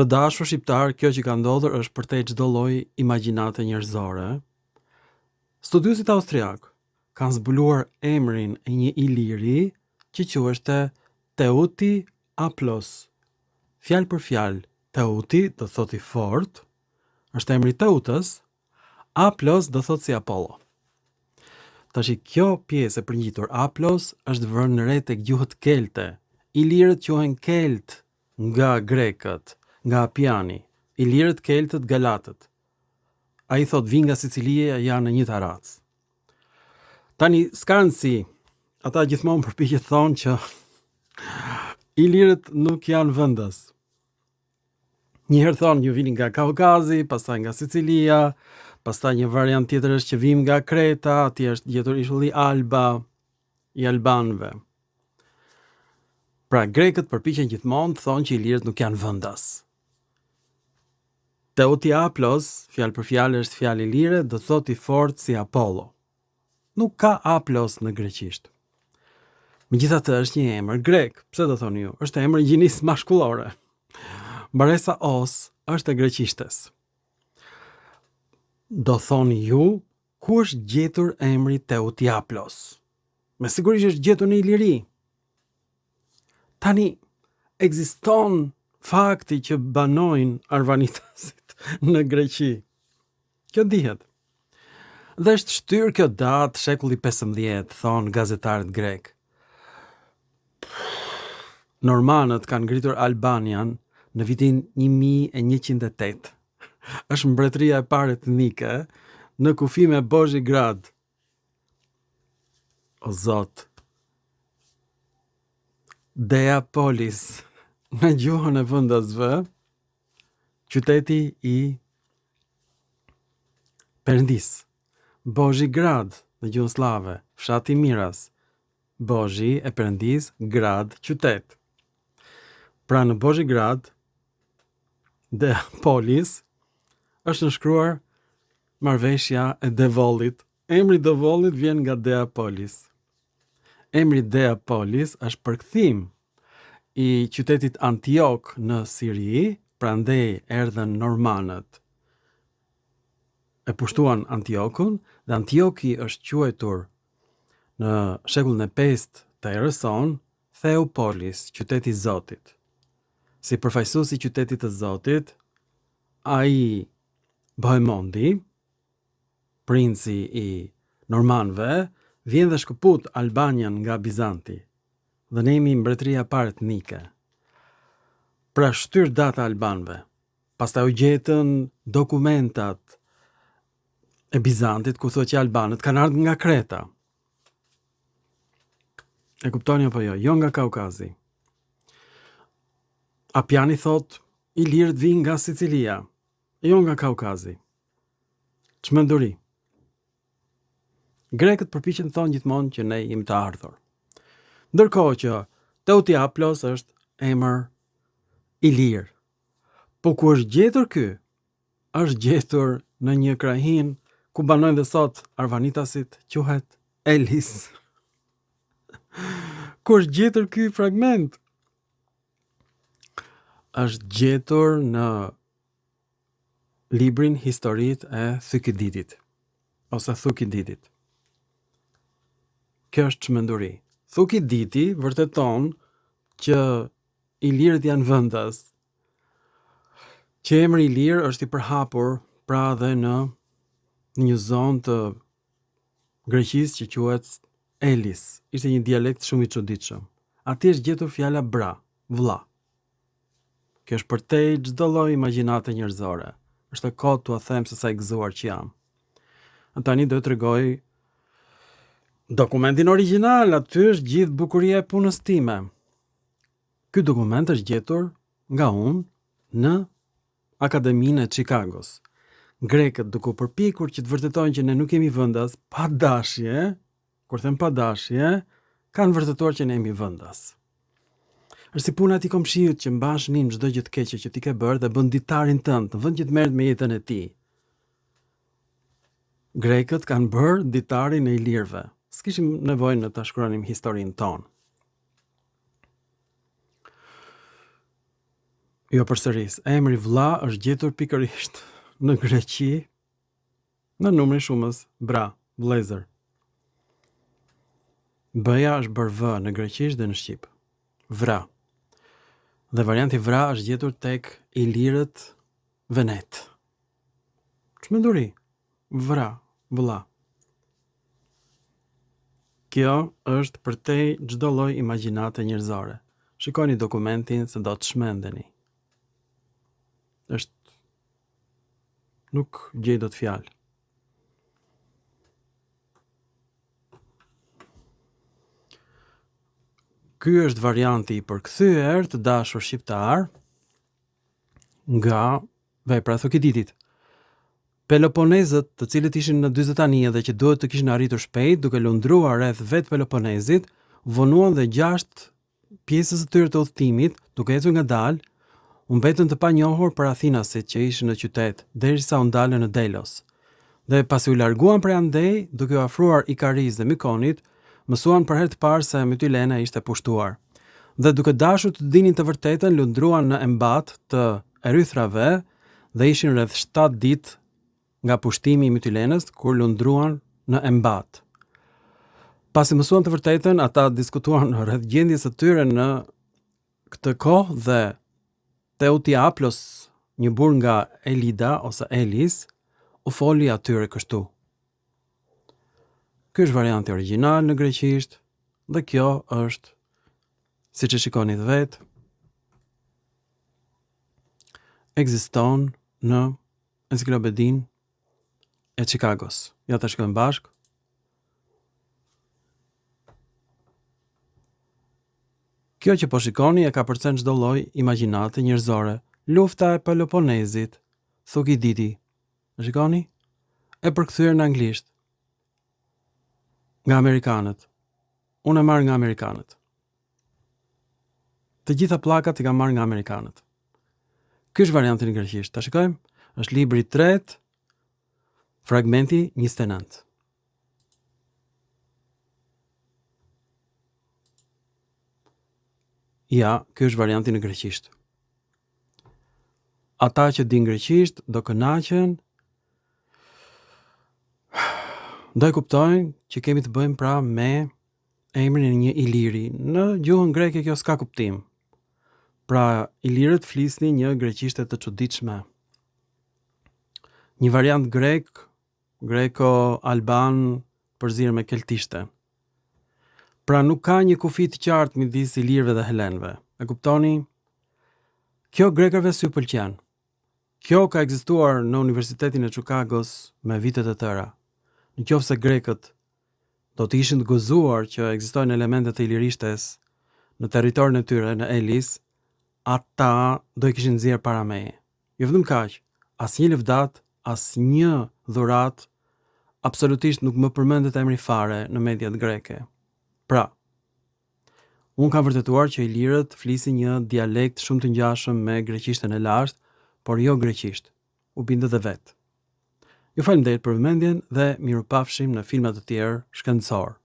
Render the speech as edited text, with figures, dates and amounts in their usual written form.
Të dashur shqiptar, kjo që ka ndodhur është përtej çdo lloj imagjinate njerëzore. Studiuesit austriak kanë zbuluar emrin e një iliri që quheshte Teuti Aplos. Fjalë për fjalë, Teuti do thotë i fort, është emri Teutës, Aplos do thotë si Apollo. Tashi kjo pjesë e përngjitur Aplos është vënë në re tek gjuhët kelte. Ilirët quhen kelt nga grekët, nga Apiani, ilirët keltët galatët. Ai thot vi nga Sicilia, janë në një tarac. Tani s'ka rëndësi, ata gjithmonë përpiqet thonë që ilirët nuk janë vendas. Njëherë thonë ju vini nga Kaukazi, pastaj nga Sicilia, pastaj një variant tjetër është që vim nga Kreta, atje është gjetur ishulli Alba i albanëve. Pra grekët përpiqen gjithmonë të thonë që ilirët nuk janë vendas. Teuti Aplos, fjalë për fjalë është fjalë ilire, do thotë i fortë si Apollo. Nuk ka Aplos në greqisht. Megjithatë është një emër grek, pse do thoni ju? Është emër gjinisë mashkullore. Mbaresa Os është e greqishtes. Do thoni ju, ku është gjetur emri Teuti Aplos? Me sigurisht është gjetur në Iliri. Tani, ekziston fakti që banojnë arvanitasit në Greqi. Kjo dihet. Dhe është shtyr kjo datë shekulli 15, thonë gazetarët grek. Normanët kanë ngritur Albanian në vitin 1108. Është mbretëria e parë etnike në kufi me Bozhigrad. O Zot. Deapolis, në gjuhën e vendasve, qyteti i Perëndis. Bozhigrad në gjuhën slave, fshati Miras. Bozhi e Perëndis, grad qytet. Pra në Bozhigrad, Deapolis, është nënshkruar marrëveshja e Devollit. Emri Devollit vjen nga Deapolis. Emri Deapolis është përkthim i qytetit Antiok në Siri, prandaj erdhën normanët. E pushtuan Antiokun dhe Antioki është quajtur në shekullin e 5 të erës sonë Theopolis, qyteti i Zotit. Si përfaqësues i qytetit të Zotit, ai Bohemondi, princi i normanëve, vjen dhe shkëput Albanian nga Bizanti, dhe ne jemi mbretëria parë etnike. Pra shtyr data albanëve. Pastaj u gjetën dokumentat e Bizantit ku thotë që albanët kanë ardhur nga Kreta. E kuptoni apo jo? Jo nga Kaukazi. Apiani thot ilirët vijnë nga Sicilia, jo nga Kaukazi. Çmenduri. Grekët përpiqen të thonë gjithmonë që ne jemi të ardhur. Ndërkohë që Teuti Aplos është emër ilir. Po ku është gjetur ky? Është gjetur në një krahin ku banojnë dhe sot arvanitasit, quhet Elis. Ku është gjetur ky fragment? Është gjetur në librin Historitë e Thukyditit ose Thukididit. Kjo është çmenduri. Thukiditi vërteton që ilirët janë vendas, që emri ilir është i përhapur pra dhe në një zonë të Greqisë që quhet Elis. Ishte një dialekt shumë i çuditshëm. Atje është gjetur fjala bra, vlla. Kjo është përtej çdo lloj imagjinate njerëzore. Është e kohë t'ua them se sa i gëzuar që jam. Tani do të tregoj dokumentin origjinal, aty është gjithë bukuria e punës time. Ky dokument është gjetur nga unë në Akademinë e Chicagos. Grekët duke u përpikur që të vërtetojnë që ne nuk jemi vendas, pa dashje, kur them pa dashje, kanë vërtetuar që ne jemi vendas. Është si puna e atij komshiut që mbash nim çdo gjë të keqe që ti ke bërë dhe bën ditarin tënd, në vend që të merret me jetën e tij. Grekët kanë bërë ditarin e ilirëve. S'kishim nevojë në ta shkruanim historinë tonë. Jo përsëris, emri vlla është gjetur pikërisht në Greqi në numrin shumës bra, vëllezër. B-ja është bërë v në greqisht dhe në shqip. Vra. Dhe varianti vra është gjetur tek ilirët Venet. Çmenduri. Vra, vëlla. Kjo është përtej çdo lloj imagjinate njerëzore. Shikoni dokumentin se do të shmendeni. Nuk gjej dot fjalë. Ky është varianti i përkthyer të dashur shqiptar nga vepra e Thukiditit. Peloponezët, të cilët ishin në 40 anije dhe që duhet të kishin arritur shpejt duke lundruar rreth vet Peloponezit, vonuan dhe 6 pjesës së tyre të udhëtimit, duke ecur ngadalë, u mbetën të panjohur për athinasit që ishin në qytet, derisa u ndalën në Delos. Dhe pasi u larguan prej andej, duke u afruar Ikaris dhe Mykonit, mësuan për herë të parë se Mytilene ishte pushtuar. Dhe duke dashur të dinin të vërtetën, lundruan në embat të Erythrave dhe ishin rreth 7 ditë nga pushtimi i Mytilenës kur lundruan në embat. Pasi mësuan të vërtetën, ata diskutuan rreth gjendjes së tyre në këtë kohë dhe Teutiaplos, një burr nga Elida ose Elis, u foli atyre kështu. Ky është varianti origjinal në greqisht dhe kjo është, siç e shikoni vetë, ekziston në Enciklopedinë e Chicagos. Ja ta shikojmë bashkë. Kjo që po shikoni e ka përcen çdo lloj imagjinate njerëzore. Lufta e Peloponezit, Thukididi. E shikoni? E përkthyer në anglisht. Nga amerikanët. Unë e marr nga amerikanët. Të gjitha pllakat i kam marr nga amerikanët. Ky është varianti në greqisht. Ta shikojmë? Është libri 3, fragmenti 29. Ja, ky është varianti në greqisht. Ata që din greqisht do kënaqen, do e kuptojnë që kemi të bëjmë pra me emrin e një iliri. Në gjuhën greke kjo s'ka kuptim. Pra, ilirët flisnin një greqishte të çuditshme. Një variant greko-alban përzirë me keltishte. Pra nuk ka një kufi të qartë midis ilirëve dhe helenëve. E kuptoni? Kjo grekëve s'u pëlqen. Kjo ka ekzistuar në Universitetin e Chicagos me vitet e tëra. Nëse grekët do të ishin të gëzuar që ekzistojnë elemente të ilirishtes në territorin e tyre në Elis, ata do i kishin nxjerrë para meje. Jo vetëm kaq, asnjë lëvdat, asnjë dhurat, absolutisht nuk më përmendet emri fare në mediat greke. Pra, unë kam vërtetuar që ilirët flisin një dialekt shumë të ngjashëm me greqishtën e lashtë, por jo greqisht. U bindë dhe vetë. Ju falenderoj për vëmendjen dhe mirupafshim në filma të tjerë shkencor.